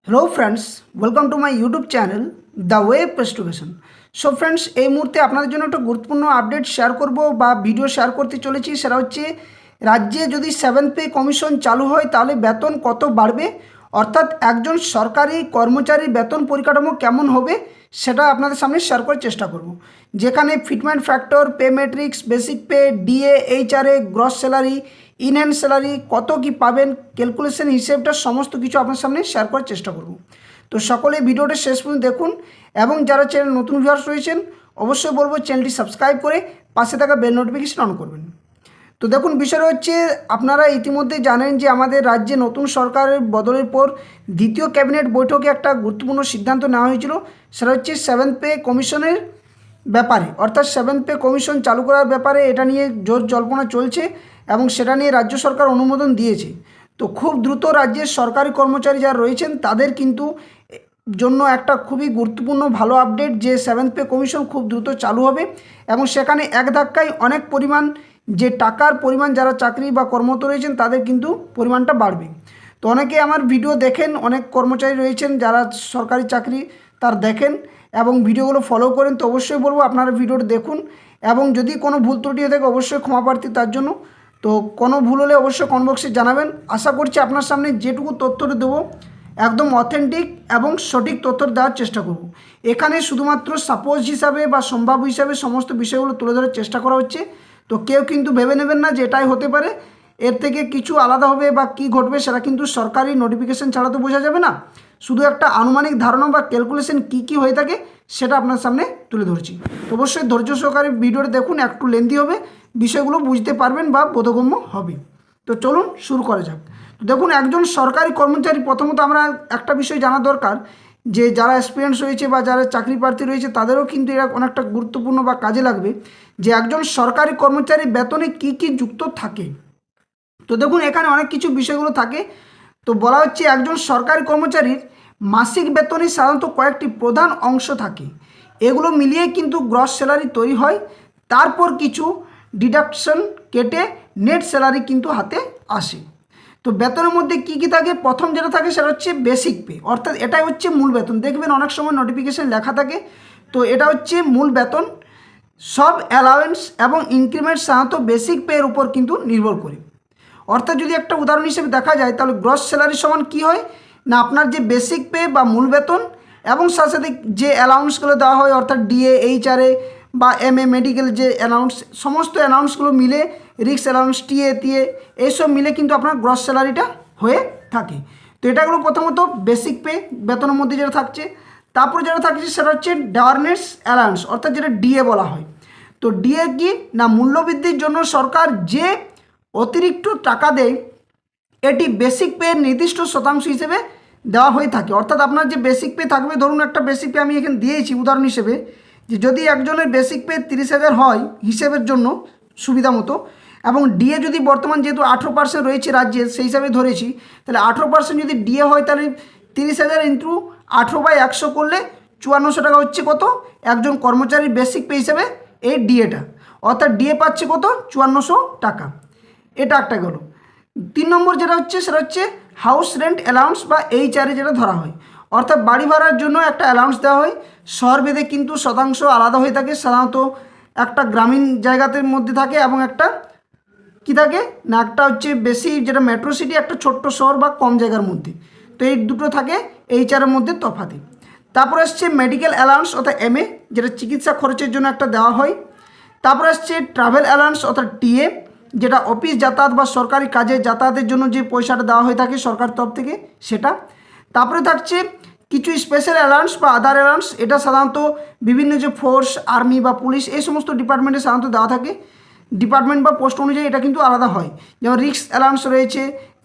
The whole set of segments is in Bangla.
Hello friends welcome to my YouTube channel the way प्रेस्टुकेशन। सो फ्रेंड्स এই মুহূর্তে আপনাদের জন্য একটা গুরুত্বপূর্ণ আপডেট শেয়ার করব বা ভিডিও শেয়ার করতে চলেছি। সেটা হচ্ছে রাজ্যে যদি 7th পে কমিশন চালু হয় তাহলে বেতন কত বাড়বে, অর্থাৎ একজন সরকারি কর্মচারীর বেতন পরিকাঠামো কেমন হবে সেটা আপনাদের সামনে শেয়ার করার চেষ্টা করব। যেখানে fitment factor, pay matrix, basic pay, DA, HRA, gross salary, in-hand salary কত কি পাবেন, ক্যালকুলেশন হিসেবটা সমস্ত কিছু আপনার সামনে শেয়ার করার চেষ্টা করব। তো সকলে ভিডিওটা শেষ পর্যন্ত দেখুন এবং যারা চ্যানেল নতুন ভিউয়ার্স রয়েছেন অবশ্যই বলবো চ্যানেলটি সাবস্ক্রাইব করে পাশে থাকা বেল নোটিফিকেশন অন করবেন। তো দেখুন, বিষয়টা হচ্ছে আপনারা ইতিমধ্যে জানেন যে আমাদের রাজ্যে নতুন সরকারের বদলের পর দ্বিতীয় ক্যাবিনেট বৈঠকে একটা গুরুত্বপূর্ণ সিদ্ধান্ত নেওয়া হয়েছিল। সেটা হচ্ছে 7th পে কমিশনের ব্যাপারে, অর্থাৎ 7th পে কমিশন চালু করার ব্যাপারে। এটা নিয়ে জোর জল্পনা চলছে এবং সেটা নিয়ে রাজ্য সরকার অনুমোদন দিয়েছে। তো খুব দ্রুত রাজ্যের সরকারি কর্মচারী যারা রয়েছেন তাদের কিন্তু জন্য একটা খুবই গুরুত্বপূর্ণ ভালো আপডেট যে 7th পে কমিশন খুব দ্রুত চালু হবে এবং সেখানে এক ধাক্কায় অনেক পরিমাণ যে টাকার পরিমাণ যারা চাকরি বা কর্মরত রয়েছেন তাদের কিন্তু পরিমাণটা বাড়বে। তো অনেকে আমার ভিডিও দেখেন, অনেক কর্মচারী রয়েছেন যারা সরকারি চাকরি তার দেখেন এবং ভিডিওগুলো ফলো করেন। তো অবশ্যই বলবো আপনারা ভিডিওটা দেখুন এবং যদি কোনো ভুল ত্রুটি হয়ে থাকে অবশ্যই ক্ষমা প্রার্থী তার জন্য। তো কোনো ভুল হলে অবশ্যই কমেন্ট বক্সে জানাবেন। আশা করছি আপনার সামনে যেটুকু তথ্যটা দেবো একদম অথেন্টিক এবং সঠিক তথ্য দেওয়ার চেষ্টা করব। এখানে শুধুমাত্র সাপোজ হিসাবে বা সম্ভাব্য হিসাবে সমস্ত বিষয়গুলো তুলে ধরার চেষ্টা করা হচ্ছে। তো কেউ কিন্তু ভেবে নেবেন না যে এটাই হতে পারে, এর থেকে কিছু আলাদা হবে বা কি ঘটবে সেটা কিন্তু সরকারি নোটিফিকেশন ছাড়া তো বোঝা যাবে না। শুধু একটা আনুমানিক ধারণা বা ক্যালকুলেশন কি হয়ে থাকে সেটা আপনার সামনে তুলে ধরছি। তো অবশ্যই ধৈর্য সহকারে ভিডিওটা দেখুন, একটু লেন্দি হবে, বিষয়গুলো বুঝতে পারবেন বা বোধগম্য হবে। তো চলুন শুরু করা যাক। তো দেখুন, একজন সরকারি কর্মচারী, প্রথমত আমরা একটা বিষয় জানা দরকার যে যারা এক্সপিরিয়েন্স রয়েছে বা যারা চাকরি প্রার্থী রয়েছে তাদেরও কিন্তু এটা অনেকটা গুরুত্বপূর্ণ বা কাজে লাগবে যে একজন সরকারি কর্মচারী বেতনে কি যুক্ত থাকে। তো দেখুন, এখানে অনেক কিছু বিষয়গুলো থাকে। তো বলা হচ্ছে একজন সরকারি কর্মচারীর মাসিক বেতনে সাধারণত কয়েকটি প্রধান অংশ থাকে। এগুলো মিলিয়ে কিন্তু গ্রস স্যালারি তৈরি হয়। তারপর কিছু ডিডাকশন কেটে নেট স্যালারি কিন্তু হাতে আসে। তো বেতনের মধ্যে কি থাকে, প্রথম যেটা থাকে সেটা হচ্ছে বেসিক পে, অর্থাৎ এটাই হচ্ছে মূল বেতন। দেখবেন অনেক সময় নোটিফিকেশন লেখা থাকে, তো এটা হচ্ছে মূল বেতন। সব অ্যালাউয়েন্স এবং ইনক্রিমেন্ট সাধারণত বেসিক পের উপর কিন্তু নির্ভর করে। অর্থাৎ যদি একটা উদাহরণ হিসেবে দেখা যায় তাহলে গ্রস স্যালারি সমান কী হয় না, আপনার যে বেসিক পে বা মূল বেতন এবং সাথে সাথে যে অ্যালাউন্সগুলো দেওয়া হয়, অর্থাৎ ডিএ, এইচআরএ বা এমএ, মেডিকেল যে অ্যালাউন্স, সমস্ত অ্যালাউন্সগুলো মিলে, রিক্স অ্যালাউন্স, টিএ এইসব মিলে কিন্তু আপনার গ্রস স্যালারিটা হয়ে থাকে। তো এটাগুলো প্রথমত বেসিক পে বেতনের মধ্যে যেটা থাকছে। তারপর যেটা থাকছে সেটা হচ্ছে ডায়ারনেস অ্যালাউন্স, অর্থাৎ যেটা ডিএ বলা হয়। তো ডিএ কি না, মূল্যবৃদ্ধির জন্য সরকার যে অতিরিক্ত টাকা দেয় এটি বেসিক পের নির্দিষ্ট শতাংশ হিসেবে দেওয়া হয়ে থাকে। অর্থাৎ আপনার যে বেসিক পে থাকবে, ধরুন একটা বেসিক পে আমি এখানে দিয়েছি উদাহরণ হিসেবে, যে যদি একজনের বেসিক পে 30,000 হয় হিসেবের জন্য সুবিধা মতো, এবং ডিএ যদি বর্তমান যেহেতু 18% রয়েছে রাজ্যের সেই হিসাবে ধরেছি, তাহলে 18% যদি ডিএ হয় তাহলে 30,000 ইন্টু 18/100 করলে 5400 টাকা হচ্ছে কত একজন কর্মচারীর বেসিক পে হিসেবে এই ডিএটা। অর্থাৎ ডিএ পাচ্ছে কত, 5400 টাকা। এটা একটা গেল। 3 নম্বর যেটা হচ্ছে সেটা হচ্ছে হাউস রেন্ট অ্যালাউন্স বা এইচআরএ যেটা ধরা হয়। অর্থাৎ বাড়ি ভাড়ার জন্য একটা অ্যালাউন্স দেওয়া হয়। শহরভেদে কিন্তু শতাংশ আলাদা হয়ে থাকে। সাধারণত একটা গ্রামীণ জায়গাতের মধ্যে থাকে এবং একটা কি থাকে না, একটা হচ্ছে বেশি যেটা মেট্রো সিটি, একটা ছোট্ট শহর বা কম জায়গার মধ্যে। তো এই দুটো থাকে এইচআরের মধ্যে তফাতে। তারপর আসছে মেডিকেল অ্যালাউন্স অর্থাৎ এমএ, যেটা চিকিৎসা খরচের জন্য একটা দেওয়া হয়। তারপর আসছে ট্রাভেল অ্যালাউন্স অর্থাৎ টিএ, যেটা অফিস যাতায়াত বা সরকারি কাজে যাতায়াতের জন্য যে পয়সাটা দেওয়া হয়ে থাকে সরকার তরফ থেকে সেটা। তারপরে থাকছে কিছু স্পেশাল অ্যালাউন্স বা আদার অ্যালাউন্স, এটা সাধারণত বিভিন্ন যে ফোর্স, আর্মি বা পুলিশ এই সমস্ত ডিপার্টমেন্টে সাধারণত দেওয়া থাকে। ডিপার্টমেন্ট বা পোস্ট অনুযায়ী এটা কিন্তু আলাদা হয়। যেমন রিক্স অ্যালাউন্স রয়েছে,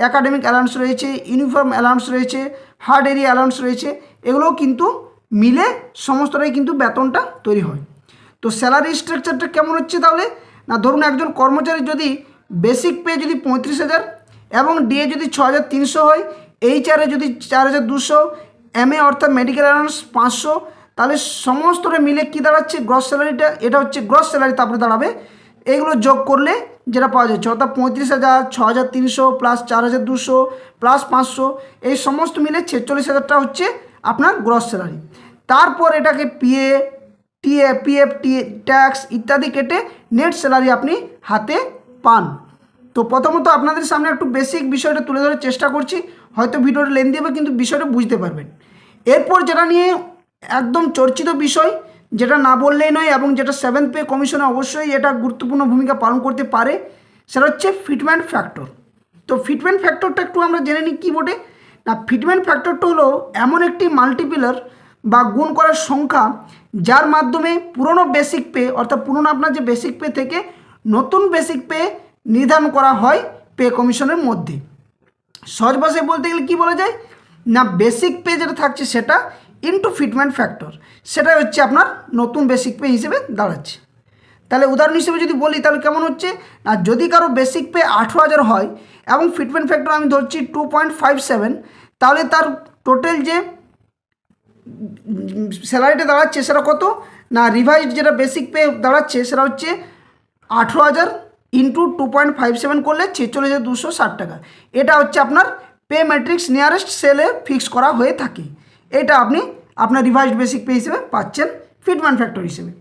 একাডেমিক অ্যালাউন্স রয়েছে, ইউনিফর্ম অ্যালাউন্স রয়েছে, হার্ড এরিয়া অ্যালাউন্স রয়েছে। এগুলোও কিন্তু মিলে সমস্তটাই কিন্তু বেতনটা তৈরি হয়। তো স্যালারি স্ট্রাকচারটা কেমন হচ্ছে তাহলে না, ধরুন একজন কর্মচারী যদি বেসিক পে যদি 35,000 এবং ডিএ যদি 6,300 হয়, এইচআরএ যদি 4,200, এমএ অর্থাৎ মেডিকেল অ্যালাউন্স 500, তাহলে সমস্তটা মিলে কি দাঁড়াচ্ছে গ্রস স্যালারিটা, এটা হচ্ছে গ্রস স্যালারি। তারপরে দাঁড়াবে এইগুলো যোগ করলে যেটা পাওয়া যাচ্ছে, অর্থাৎ 35,000, 6,300 প্লাস 4,200 প্লাস 500, এই সমস্ত মিলে 46,000টা হচ্ছে আপনার গ্রস স্যালারি। তারপর এটাকে পিএফ ট্যাক্স ইত্যাদি কেটে নেট স্যালারি আপনি হাতে পান। তো প্রথমত আপনাদের সামনে একটু বেসিক বিষয়টা তুলে ধরার চেষ্টা করছি, হয়তো ভিডিওটা লেন্দি হবে কিন্তু বিষয়টা বুঝতে পারবেন। এরপর যেটা নিয়ে একদম চর্চিত বিষয়, যেটা না বললেই নয় এবং যেটা 7th পে কমিশনে অবশ্যই এটা গুরুত্বপূর্ণ ভূমিকা পালন করতে পারে, সেটা হচ্ছে ফিটমেন্ট ফ্যাক্টর। তো ফিটমেন্ট ফ্যাক্টরটা একটু আমরা জেনে নিই কী বটে না। ফিটমেন্ট ফ্যাক্টরটা হলো এমন একটি মাল্টিপ্লার বা গুণ করার সংখ্যা যার মাধ্যমে পুরনো বেসিক পে, অর্থাৎ পুরনো আপনার যে বেসিক পে থেকে নতুন বেসিক পে নির্ধারণ করা হয় পে কমিশনের মধ্যে। সহজ ভাষায় বলতে গেলে কী বলা যায় না, বেসিক পে যেটা থাকছে সেটা ইনটু ফিটমেন্ট ফ্যাক্টর, সেটাই হচ্ছে আপনার নতুন বেসিক পে হিসেবে দাঁড়াচ্ছে। তাহলে উদাহরণ হিসেবে যদি বলি তাহলে কেমন হচ্ছে না, যদি কারো বেসিক পে 18,000 হয় এবং ফিটমেন্ট ফ্যাক্টর আমি ধরছি 2.57, তাহলে তার টোটাল যে স্যালারিটা দাঁড়াচ্ছে সেটা কত না, রিভাইজ যেটা বেসিক পে দাঁড়াচ্ছে সেটা হচ্ছে 18,000 ইন্টু 2.57 করলে 46,260 টাকা। এটা হচ্ছে আপনার পে ম্যাট্রিক্স নিয়ারেস্ট সেলে ফিক্স করা হয়ে থাকে। এটা আপনি আপনার রিভাইজড বেসিক পে হিসেবে পাচ্ছেন ফিটমেন্ট ফ্যাক্টর হিসেবে।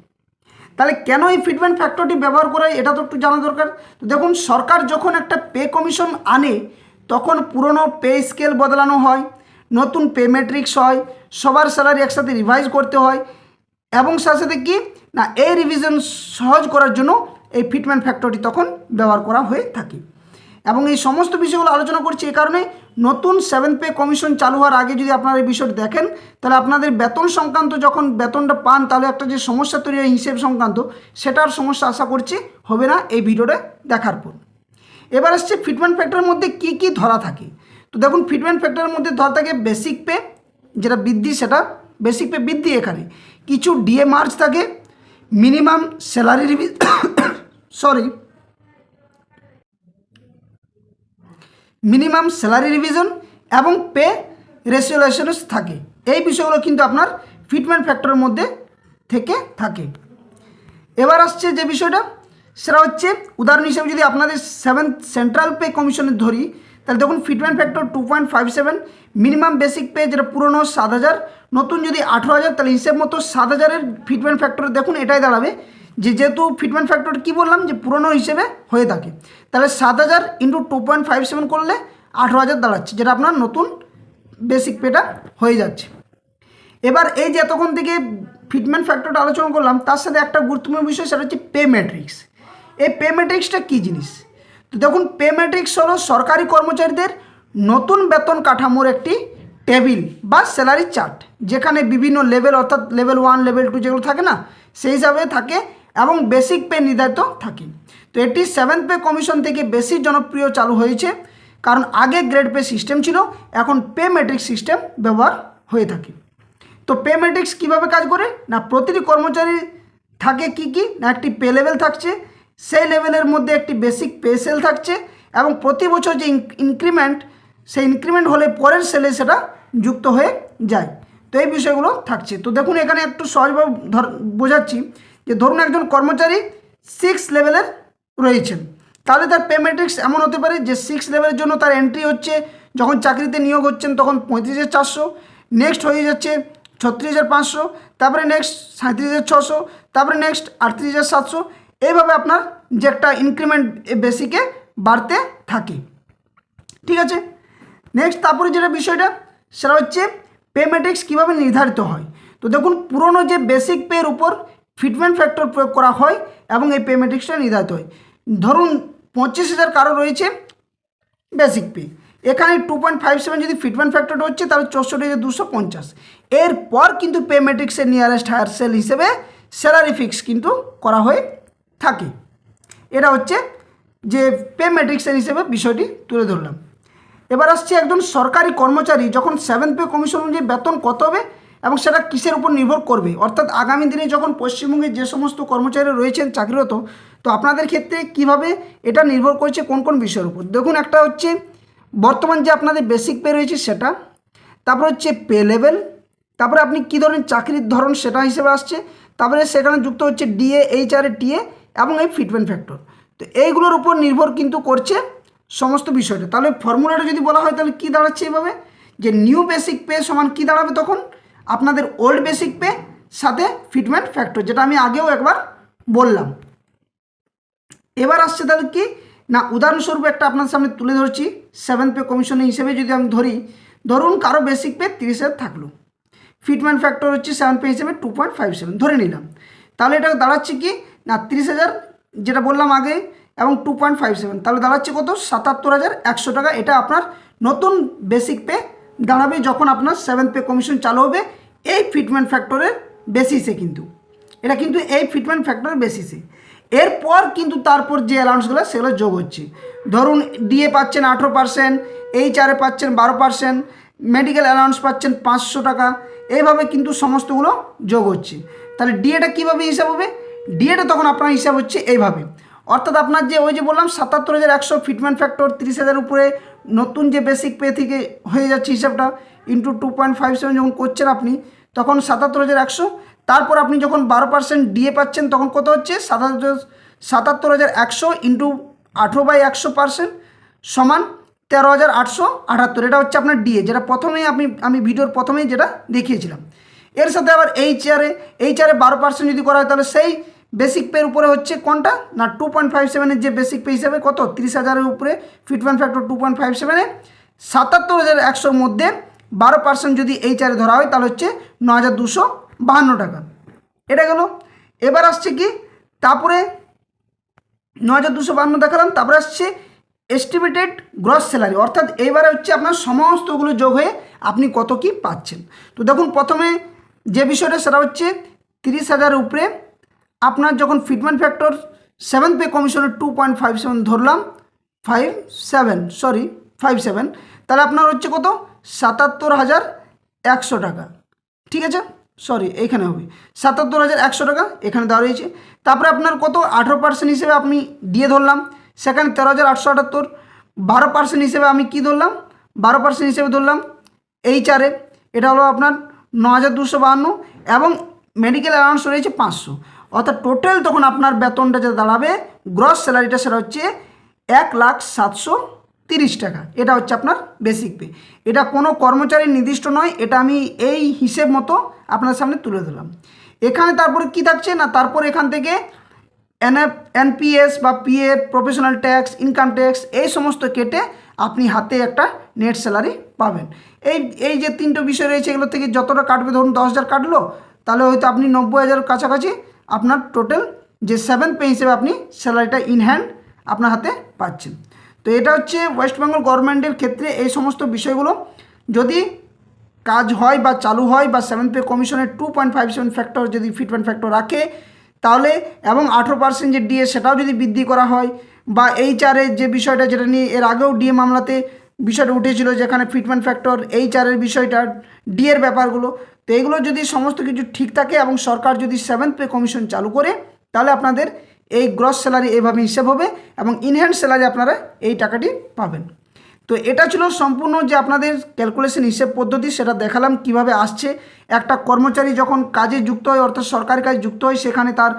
তাহলে কেন এই ফিটমেন্ট ফ্যাক্টরটি ব্যবহার করে এটা তো একটু জানা দরকার। তো দেখুন, সরকার যখন একটা পে কমিশন আনে তখন পুরনো পে স্কেল বদলানো হয়, নতুন পে ম্যাট্রিক্স হয়, সবার স্যালারি একসাথে রিভাইজ করতে হয় এবং সাথে সাথে কি না এই রিভিশন সহজ করার জন্য এই ফিটমেন্ট ফ্যাক্টরটি তখন ব্যবহার করা হয়ে থাকে। এবং এই সমস্ত বিষয়গুলো আলোচনা করছি এই কারণে, নতুন 7th পে কমিশন চালু হওয়ার আগে যদি আপনারা এই বিষয়টি দেখেন তাহলে আপনাদের বেতন সংক্রান্ত যখন বেতনটা পান তাহলে একটা যে সমস্যা তৈরি হয় হিসেব সংক্রান্ত, সেটার সমস্যা আশা করছি হবে না এই ভিডিওটা দেখার পর। এবার আসছে ফিটমেন্ট ফ্যাক্টরের মধ্যে কি কি ধরা থাকে। তো দেখুন, ফিটমেন্ট ফ্যাক্টরের মধ্যে ধরা থাকে বেসিক পে যেটা বৃদ্ধি, সেটা বেসিক পে বৃদ্ধি, এখানে কিছু ডিএ মার্চ থাকে, minimum salary minimum salary revision এবং পে রেসুলেশনস থাকে। এই বিষয়গুলো কিন্তু আপনার ফিটমেন্ট ফ্যাক্টরের মধ্যে থেকে থাকে। এবার আসছে যে বিষয়টা সেটা হচ্ছে, উদাহরণ হিসেবে যদি আপনাদের 7th সেন্ট্রাল পে কমিশনের ধরি তাহলে দেখুন fitment factor 2.57, minimum basic pay যেটা পুরনো 7,000, নতুন যদি 18,000, তাহলে হিসেব মতো 7,000-এর ফিটমেন্ট ফ্যাক্টর দেখুন এটাই দাঁড়াবে যেহেতু ফিটমেন্ট ফ্যাক্টর কী বললাম যে পুরনো হিসেবে হয়ে থাকে, তাহলে 7,000 ইন্টু 2.57 করলে 18,000 দাঁড়াচ্ছে, যেটা আপনার নতুন বেসিক পেটা হয়ে যাচ্ছে। এবার এই যে এতক্ষণ থেকে ফিটমেন্ট ফ্যাক্টরটা আলোচনা করলাম তার সাথে একটা গুরুত্বপূর্ণ বিষয় সেটা হচ্ছে পে ম্যাট্রিক্স। এই পে ম্যাট্রিক্সটা কী জিনিস? তো দেখুন, পে ম্যাট্রিক্স হলো সরকারি কর্মচারীদের নতুন বেতন কাঠামোর একটি টেবিল বা স্যালারি চার্ট, যেখানে বিভিন্ন লেভেল অর্থাৎ লেভেল 1 লেভেল 2 যেগুলো থাকে না সেই হিসাবে থাকে এবং বেসিক পে নির্ধারিত থাকে। তো এটি 7th পে কমিশন থেকে বেশি জনপ্রিয় চালু হয়েছে, কারণ আগে গ্রেড পে সিস্টেম ছিল, এখন পে ম্যাট্রিক্স সিস্টেম ব্যবহার হয়ে থাকে। তো পে ম্যাট্রিক্স কীভাবে কাজ করে না, প্রতিটি কর্মচারী থাকে কি না একটি পে লেভেল থাকছে, সেই লেভেলের মধ্যে একটি বেসিক পে সেল থাকছে এবং প্রতি বছর যে ইনক্রিমেন্ট, সেই ইনক্রিমেন্ট হলে পরের সেলে সেটা যুক্ত হয়ে যায়। তো এই বিষয়গুলো থাকছে। তো দেখুন এখানে একটু সহজভাবে বোঝাচ্ছি যে ধরুন একজন কর্মচারী 6 লেভেলের রয়েছেন, তাহলে তার পে ম্যাট্রিক্স এমন হতে পারে যে 6 লেভেলের জন্য তার এন্ট্রি হচ্ছে যখন চাকরিতে নিয়োগ হচ্ছেন তখন 35,400, নেক্সট হয়ে যাচ্ছে 36,500, তারপরে নেক্সট 37,600, তারপরে নেক্সট 38,700, এইভাবে আপনার যে একটা ইনক্রিমেন্ট বেসিকে বাড়তে থাকে। ঠিক আছে, নেক্সট তারপরে যেটা বিষয়টা সেটা হচ্ছে পে ম্যাট্রিক্স কীভাবে নির্ধারিত হয়। তো দেখুন, পুরনো যে বেসিক পের উপর ফিটমেন্ট ফ্যাক্টর প্রয়োগ করা হয় এবং এই পে ম্যাট্রিক্সটা নির্ধারিত হয়। ধরুন 25,000 কারো রয়েছে বেসিক পে, এখানে 2.57 যদি ফিটমেন্ট ফ্যাক্টরটা হচ্ছে তাহলে 64,250, এরপর কিন্তু পে ম্যাট্রিক্সের নিয়ারেস্ট হায়ার সেল হিসেবে স্যালারি ফিক্স কিন্তু করা হয়ে থাকে। এটা হচ্ছে যে পে ম্যাট্রিক্সের হিসেবে বিষয়টি তুলে ধরলাম। এবার আসছে একজন সরকারি কর্মচারী যখন 7th পে কমিশন অনুযায়ী বেতন কত হবে এবং সেটা কিসের উপর নির্ভর করবে, অর্থাৎ আগামী দিনে যখন পশ্চিমবঙ্গে যে সমস্ত কর্মচারী রয়েছেন চাকরিরত, তো আপনাদের ক্ষেত্রে কিভাবে এটা নির্ভর করছে কোন কোন বিষয়ের উপর। দেখুন, একটা হচ্ছে বর্তমান যে আপনাদের বেসিক পে রয়েছে সেটা, তারপর হচ্ছে পে লেভেল, তারপরে আপনি কী ধরনের চাকরির ধরন সেটা হিসেবে আসছে, তারপরে সেখানে যুক্ত হচ্ছে ডিএ, এইচআরএ, টিএ এবং এই ফিটমেন্ট ফ্যাক্টর। তো এইগুলোর উপর নির্ভর কিন্তু করছে সমস্ত বিষয়টা। তাহলে ফর্মুলাটা যদি বলা হয় তাহলে কী দাঁড়াচ্ছে এইভাবে, যে নিউ বেসিক পে সমান কী দাঁড়াবে তখন আপনাদের ওল্ড বেসিক পে সাথে ফিটমেন্ট ফ্যাক্টর, যেটা আমি আগেও একবার বললাম। এবার আসছে তাহলে কি না, উদাহরণস্বরূপ একটা আপনার সামনে তুলে ধরছি। 7 পে কমিশন হিসেবে যদি আমি ধরুন কারো বেসিক পে 30,000 থাকলো, ফিটমেন্ট ফ্যাক্টর হচ্ছে 7 পে হিসেবে 2.57 ধরে নিলাম। তাহলে এটা দাঁড়াচ্ছে কি না 30,000 যেটা বললাম আগে এবং 2.57, তাহলে দাঁড়াচ্ছে কত 77,100 টাকা। এটা আপনার নতুন বেসিক পে দাঁড়াবে যখন আপনার 7 পে কমিশন চালু হবে এই ফিটমেন্ট ফ্যাক্টরের বেসিসে। কিন্তু এটা কিন্তু এই ফিটমেন্ট ফ্যাক্টরের বেসিসে। এরপর কিন্তু তারপর যে অ্যালাউন্সগুলো সেগুলো যোগ হচ্ছে। ধরুন ডিএ পাচ্ছেন 18%, এইচআরে পাচ্ছেন 12%, মেডিকেল অ্যালাউন্স পাচ্ছেন 500 টাকা, এইভাবে কিন্তু সমস্তগুলো যোগ হচ্ছে। তাহলে ডিএটা কীভাবে হিসাব হবে, ডিএটা তখন আপনার হিসাব হচ্ছে এইভাবে, অর্থাৎ আপনার যে ওই যে বললাম 77,100 ফিটমেন্ট ফ্যাক্টর 30,000 উপরে নতুন যে বেসিক পে থেকে হয়ে যাচ্ছে হিসাবটা ইন্টু 2.57 যখন করছেন আপনি তখন 77,100, তারপর আপনি যখন 12% ডিএ পাচ্ছেন তখন কত হচ্ছে 77,100 ইন্টু 18/100% সমান 13,878। এটা হচ্ছে আপনার ডিএ, যেটা প্রথমেই আমি ভিডিওর প্রথমেই যেটা দেখিয়েছিলাম। এর সাথে আবার এইচআরে 12% যদি করা হয় তাহলে সেই বেসিক পের উপরে হচ্ছে কোনটা না 2.57-এর যে বেসিক পে হিসাবে কত 30,000-এর উপরে ফিটমেন্ট ফ্যাক্টর 2.57-এ 77,100-র মধ্যে 12% যদি এইচআরে ধরা হয় তাহলে হচ্ছে 9,252 টাকা। এটা গেল। এবার আসছে কি তারপরে 9,252 দেখালাম, তারপরে আসছে এস্টিমেটেড গ্রস স্যালারি, অর্থাৎ এইবারে হচ্ছে আপনার সমস্তগুলো যোগ হয়ে আপনি কত কি পাচ্ছেন। তো দেখুন প্রথমে যে বিষয়টা সেটা হচ্ছে 30,000-এর উপরে আপনার যখন ফিটমেন্ট ফ্যাক্টর 7 পে কমিশনের 2.57 ধরলাম 57, তাহলে আপনার হচ্ছে কত 77,100 টাকা। ঠিক আছে, এইখানে হবে 77,100 টাকা, এখানে দেওয়া রয়েছে। তারপরে আপনার কত 18% হিসেবে আপনি দিয়ে ধরলাম, সেখানে 13,878। 12% হিসেবে আমি কি ধরলাম 12% হিসেবে ধরলাম এইচআরে, এটা হলো আপনার 9,252 এবং মেডিকেল অ্যালাউন্স রয়েছে 500, অর্থাৎ টোটাল তখন আপনার বেতনটা যে দাঁড়াবে গ্রস স্যালারিটা সেটা হচ্ছে 1,07,30 টাকা। এটা হচ্ছে আপনার বেসিক পে। এটা কোনো কর্মচারীর নির্দিষ্ট নয়, এটা আমি এই হিসেব মতো আপনার সামনে তুলে দিলাম। এখানে তারপরে কি থাকছে না, তারপর এখান থেকে এনপিএস বা PF, professional tax, income tax এই সমস্ত কেটে আপনি হাতে একটা নেট স্যালারি পাবেন। এই যে 3টে বিষয় রয়েছে এগুলো থেকে যতটা কাটবে, ধরুন 10,000 কাটলো, তাহলে হয়তো আপনি 90,000 কাছাকাছি আপনার টোটাল যে 7 পে হিসেবে আপনি স্যালারিটা ইন হ্যান্ড আপনার হাতে পাচ্ছেন। তো এটা হচ্ছে ওয়েস্ট বেঙ্গল গভর্নমেন্টের ক্ষেত্রে এই সমস্ত বিষয়গুলো যদি কাজ হয় বা চালু হয় বা 7 পে কমিশনের 2.57 ফ্যাক্টর যদি ফিটমেন্ট ফ্যাক্টর রাখে তাহলে, এবং 18% যে ডিএ সেটাও যদি বৃদ্ধি করা হয়, বা এইচআরের যে বিষয়টা যেটা নিয়ে এর আগেও ডিএ মামলাতে বিষয়টা উঠেছিল যেখানে ফিটমেন্ট ফ্যাক্টর এইচআরের বিষয়টা ডিএর ব্যাপারগুলো, তো এগুলো যদি সমস্ত কিছু ঠিক থাকে এবং সরকার যদি 7 পে কমিশন চালু করে তাহলে আপনাদের এই গ্রস স্যালারি এইভাবে হিসাব হবে এবং ইনহ্যান্ড স্যালারি আপনারা এই টাকাটি পাবেন। তো এটা ছিল সম্পূর্ণ যে আপনাদের ক্যালকুলেশন হিসেব পদ্ধতি, সেটা দেখালাম কিভাবে আসছে। একটা কর্মচারী যখন কাজে যুক্ত হয় অর্থাৎ সরকারি কাজে যুক্ত হয় সেখানে তার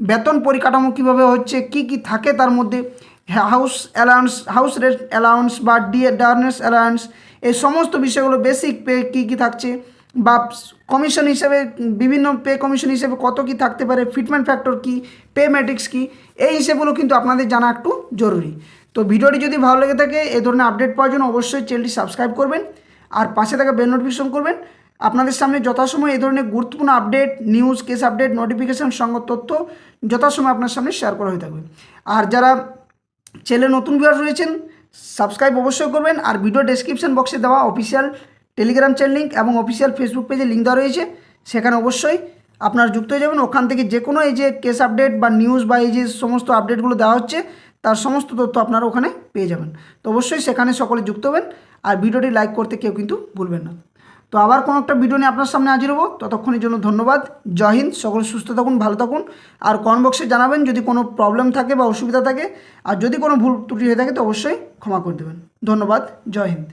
বেতন পরিকাঠামো কীভাবে হচ্ছে, কি কি থাকে তার মধ্যে, house allowance, house rent allowance বা ডার্নেস অ্যালাউন্স, এই সমস্ত বিষয়গুলো, বেসিক পে কী কী থাকছে বা কমিশন হিসেবে বিভিন্ন পে কমিশন হিসেবে কত কি থাকতে পারে, ফিটমেন্ট ফ্যাক্টর কি, পে ম্যাট্রিক্স কি, এই হিসেবগুলো কিন্তু আপনাদের জানা একটু জরুরি। তো ভিডিওটি যদি ভালো লেগে থাকে এই ধরনের আপডেট পাওয়ার জন্য অবশ্যই চ্যানেলটি সাবস্ক্রাইব করবেন আর পাশে থাকা বেল নোটিফিকেশন করবেন। আপনাদের সামনে যথাসময় এই ধরনের গুরুত্বপূর্ণ update, news, case update, notification সংবাদ তথ্য যথাসময় আপনার সামনে শেয়ার করা হয়ে থাকবে। আর যারা চ্যানেলে নতুন ভিউয়ার রয়েছেন সাবস্ক্রাইব অবশ্যই করবেন। আর ভিডিও ডেসক্রিপশন বক্সে দেওয়া অফিসিয়াল টেলিগ্রাম চ্যানেল লিঙ্ক এবং অফিসিয়াল ফেসবুক পেজে লিঙ্ক দেওয়া রয়েছে, সেখানে অবশ্যই আপনারা যুক্ত হয়ে যাবেন। ওখান থেকে যে কোনো এই যে কেস আপডেট বা নিউজ বা এই যে সমস্ত আপডেটগুলো দেওয়া হচ্ছে তার সমস্ত তথ্য আপনারা ওখানে পেয়ে যাবেন। তো অবশ্যই সেখানে সকলে যুক্ত হবেন আর ভিডিওটি লাইক করতে কেউ কিন্তু ভুলবেন না। তো আবার কোনো একটা ভিডিও নিয়ে আপনার সামনে হাজির হবো, ততক্ষণের জন্য ধন্যবাদ। জয় হিন্দ, সকলে সুস্থ থাকুন, ভালো থাকুন। আর কমেন্ট বক্সে জানাবেন যদি কোনো প্রবলেম থাকে বা অসুবিধা থাকে, আর যদি কোনো ভুল ত্রুটি হয়ে থাকে তো অবশ্যই ক্ষমা করে দেবেন। ধন্যবাদ, জয় হিন্দ।